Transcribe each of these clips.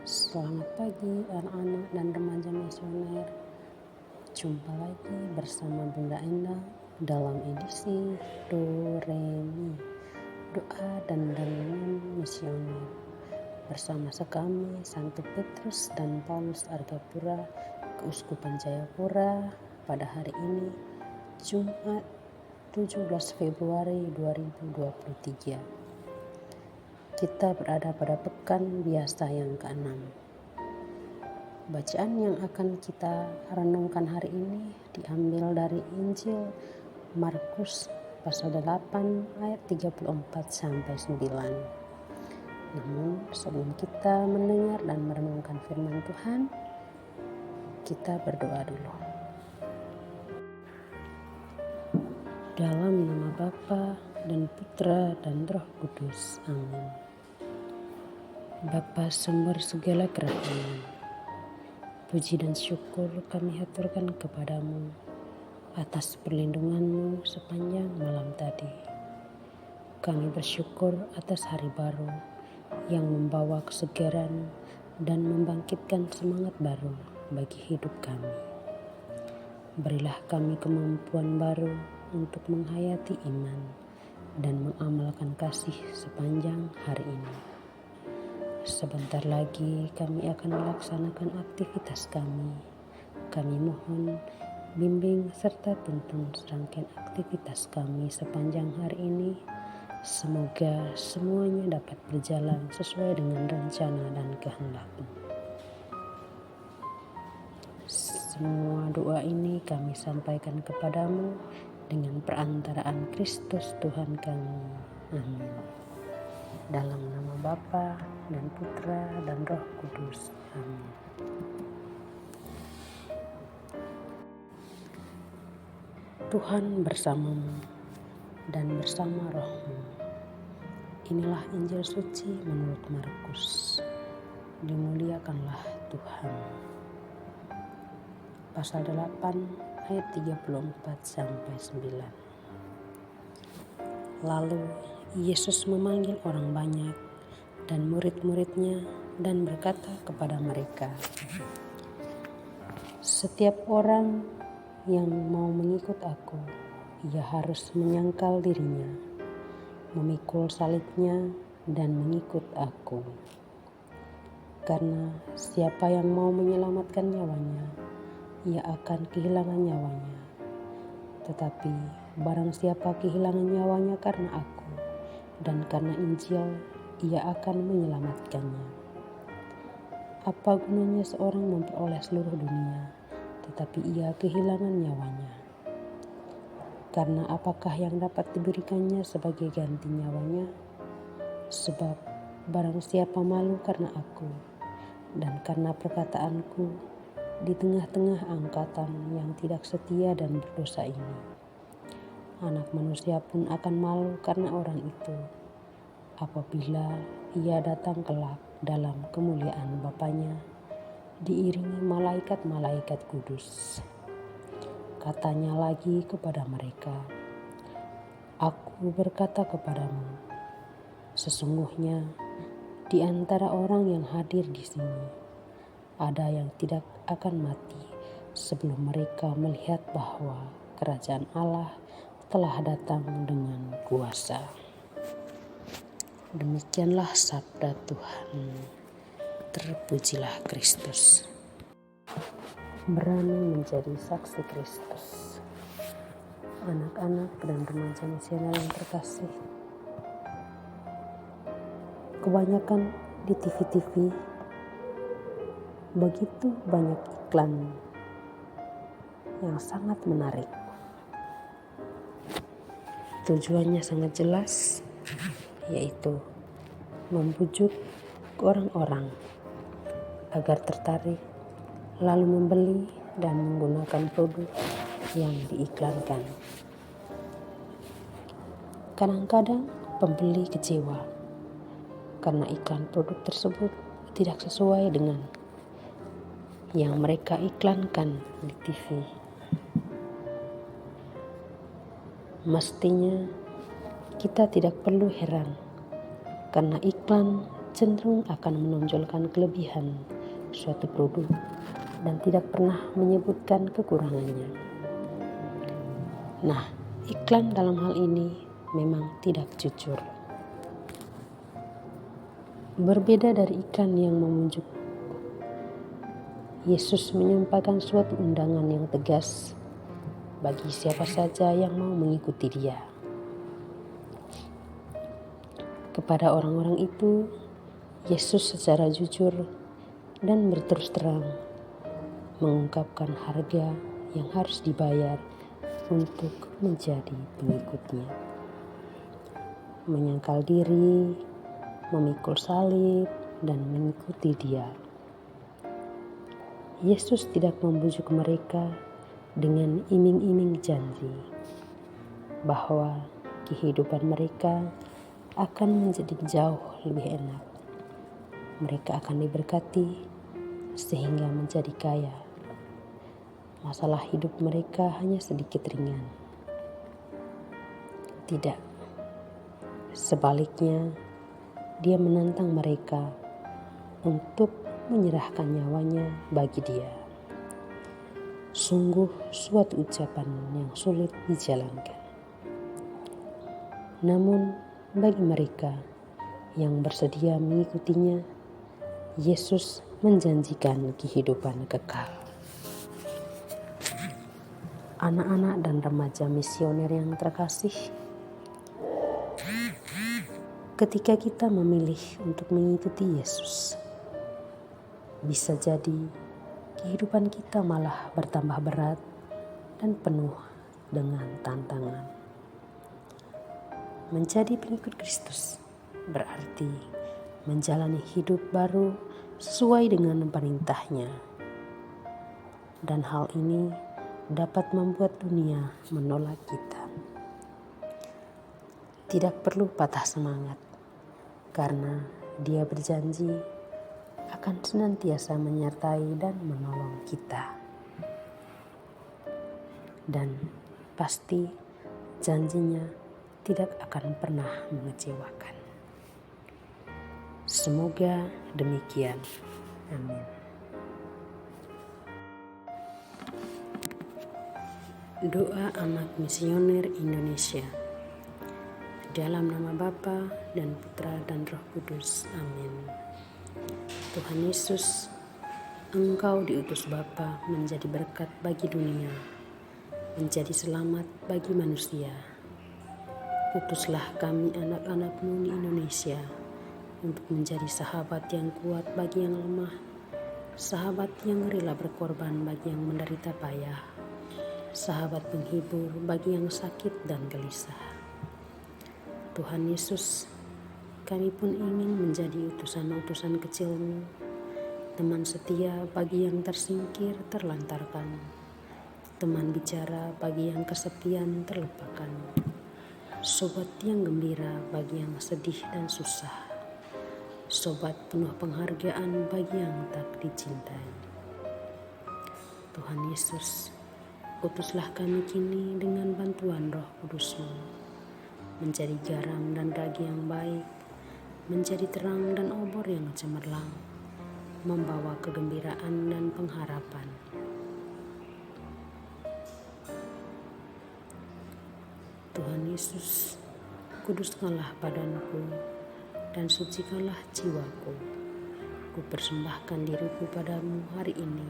Selamat pagi anak-anak dan remaja misioner. Jumpa lagi bersama Bunda Endah dalam edisi Do Re Mi, doa dan renungan misioner. Bersama sekami Santo Petrus dan Paulus Argapura, Keuskupan Jayapura, pada hari ini Jumat 17 Februari 2023. Kita berada pada pekan biasa yang ke-6. Bacaan yang akan kita renungkan hari ini diambil dari Injil Markus pasal 8 ayat 34 sampai 9. Namun sebelum kita mendengar dan merenungkan firman Tuhan, kita berdoa dulu. Dalam nama Bapa dan Putra dan Roh Kudus. Amin. Bapa sumber segala kerahiman, puji dan syukur kami haturkan kepadamu atas perlindunganmu sepanjang malam tadi. Kami bersyukur atas hari baru yang membawa kesegaran dan membangkitkan semangat baru bagi hidup kami. Berilah kami kemampuan baru untuk menghayati iman dan mengamalkan kasih sepanjang hari ini. Sebentar lagi kami akan melaksanakan aktivitas kami. Kami mohon bimbing serta tuntun serangkaian aktivitas kami sepanjang hari ini. Semoga semuanya dapat berjalan sesuai dengan rencana dan kehendak-Mu. Semua doa ini kami sampaikan kepadamu dengan perantaraan Kristus Tuhan kami. Amin. Dalam nama Bapa dan Putra dan Roh Kudus. Amin. Tuhan bersamamu dan bersama rohmu. Inilah Injil suci menurut Markus. Dimuliakanlah Tuhan. Pasal 8 ayat 34 sampai 9. Lalu Yesus memanggil orang banyak dan murid-muridnya dan berkata kepada mereka, "Setiap orang yang mau mengikut aku, ia harus menyangkal dirinya, memikul salibnya dan mengikut aku. Karena siapa yang mau menyelamatkan nyawanya, ia akan kehilangan nyawanya. Tetapi barang siapa kehilangan nyawanya karena aku dan karena Injil, ia akan menyelamatkannya. Apa gunanya seorang memperoleh seluruh dunia, tetapi ia kehilangan nyawanya? Karena apakah yang dapat diberikannya sebagai ganti nyawanya? Sebab barang siapa malu karena aku dan karena perkataanku di tengah-tengah angkatan yang tidak setia dan berdosa ini, Anak Manusia pun akan malu karena orang itu, apabila ia datang kelak dalam kemuliaan Bapanya, diiringi malaikat-malaikat kudus." Katanya lagi kepada mereka, "Aku berkata kepadamu, sesungguhnya di antara orang yang hadir di sini, ada yang tidak akan mati sebelum mereka melihat bahwa kerajaan Allah telah datang dengan kuasa." Demikianlah sabda Tuhan. Terpujilah Kristus. Berani menjadi saksi Kristus. Anak-anak dan remaja misioner yang terkasih, kebanyakan di TV-TV begitu banyak iklan yang sangat menarik. Tujuannya sangat jelas, yaitu membujuk orang-orang agar tertarik lalu membeli dan menggunakan produk yang diiklankan. Kadang-kadang pembeli kecewa karena iklan produk tersebut tidak sesuai dengan yang mereka iklankan di TV. Mestinya kita tidak perlu heran karena iklan cenderung akan menonjolkan kelebihan suatu produk dan tidak pernah menyebutkan kekurangannya. Nah, iklan dalam hal ini memang tidak jujur. Berbeda dari iklan yang memujuk, Yesus menyampaikan suatu undangan yang tegas bagi siapa saja yang mau mengikuti Dia. Kepada orang-orang itu, Yesus secara jujur dan berterus terang mengungkapkan harga yang harus dibayar untuk menjadi pengikutnya. Menyangkal diri, memikul salib, dan mengikuti Dia. Yesus tidak membujuk mereka dengan iming-iming janji bahwa kehidupan mereka akan menjadi jauh lebih enak. Mereka akan diberkati sehingga menjadi kaya. Masalah hidup mereka hanya sedikit ringan. Tidak. Sebaliknya, Dia menantang mereka untuk menyerahkan nyawanya bagi Dia. Sungguh suatu ucapan yang sulit dijalankan. Namun bagi mereka yang bersedia mengikutinya, Yesus menjanjikan kehidupan kekal. Anak-anak dan remaja misioner yang terkasih, ketika kita memilih untuk mengikuti Yesus, bisa jadi kehidupan kita malah bertambah berat dan penuh dengan tantangan. Menjadi pengikut Kristus berarti menjalani hidup baru sesuai dengan perintah-Nya. Dan hal ini dapat membuat dunia menolak kita. Tidak perlu patah semangat, karena Dia berjanji akan senantiasa menyertai dan menolong kita. Dan pasti janjinya tidak akan pernah mengecewakan. Semoga demikian. Amin. Doa anak misioner Indonesia. Dalam nama Bapa dan Putra dan Roh Kudus. Amin. Tuhan Yesus, Engkau diutus Bapa menjadi berkat bagi dunia, menjadi selamat bagi manusia. Utuslah kami anak-anak-Mu di Indonesia untuk menjadi sahabat yang kuat bagi yang lemah, sahabat yang rela berkorban bagi yang menderita payah, sahabat penghibur bagi yang sakit dan gelisah. Tuhan Yesus, kami pun ingin menjadi utusan-utusan kecil-Mu, teman setia bagi yang tersingkir terlantarkan, teman bicara bagi yang kesepian terlupakan, sobat yang gembira bagi yang sedih dan susah, sobat penuh penghargaan bagi yang tak dicintai. Tuhan Yesus, utuslah kami kini dengan bantuan Roh Kudus-Mu, menjadi garam dan ragi yang baik, menjadi terang dan obor yang cemerlang, membawa kegembiraan dan pengharapan. Tuhan Yesus, kuduskanlah badanku dan sucikanlah jiwaku. Ku persembahkan diriku padamu hari ini.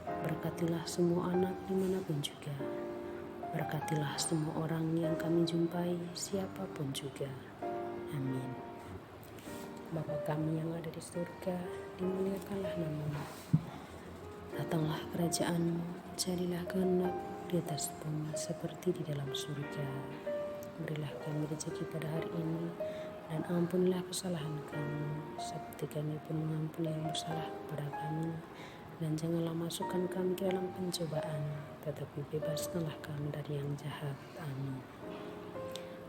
Berkatilah semua anak dimanapun juga. Berkatilah semua orang yang kami jumpai, siapapun juga. Amin. Bapa kami yang ada di surga, dimuliakanlah nama-Mu. Datanglah kerajaan-Mu, jadilah kehendak di atas bumi seperti di dalam surga. Berilah kami rezeki pada hari ini, dan ampunilah kesalahan kami, seperti kami pun mengampuni yang bersalah kepada kami. Dan janganlah masukkan kami ke dalam pencobaan, tetapi bebaskanlah kami dari yang jahat. Amin.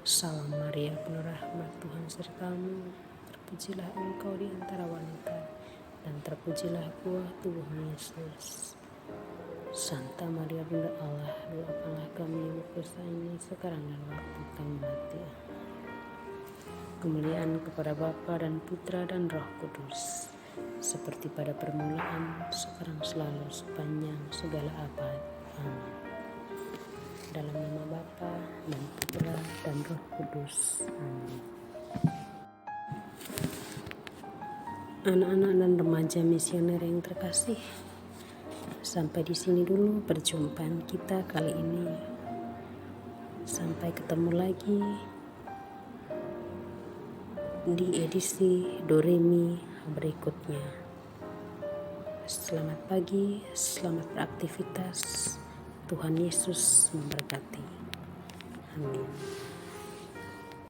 Salam Maria, penuh rahmat, Tuhan sertamu. Terpujilah engkau di antara wanita, dan terpujilah buah tubuhmu Yesus. Santa Maria Bunda Allah, doakanlah kami yang berdosa ini sekarang dan waktu kami mati. Kemuliaan kepada Bapa dan Putra dan Roh Kudus, seperti pada permulaan, sekarang, selalu, sepanjang segala abad. Amin. Dalam nama Bapa dan Putra dan Roh Kudus. Amin. Anak-anak dan remaja misioner yang terkasih, sampai di sini dulu perjumpaan kita kali ini. Sampai ketemu lagi di edisi Doremi berikutnya. Selamat pagi, selamat beraktivitas. Tuhan Yesus memberkati. Amin.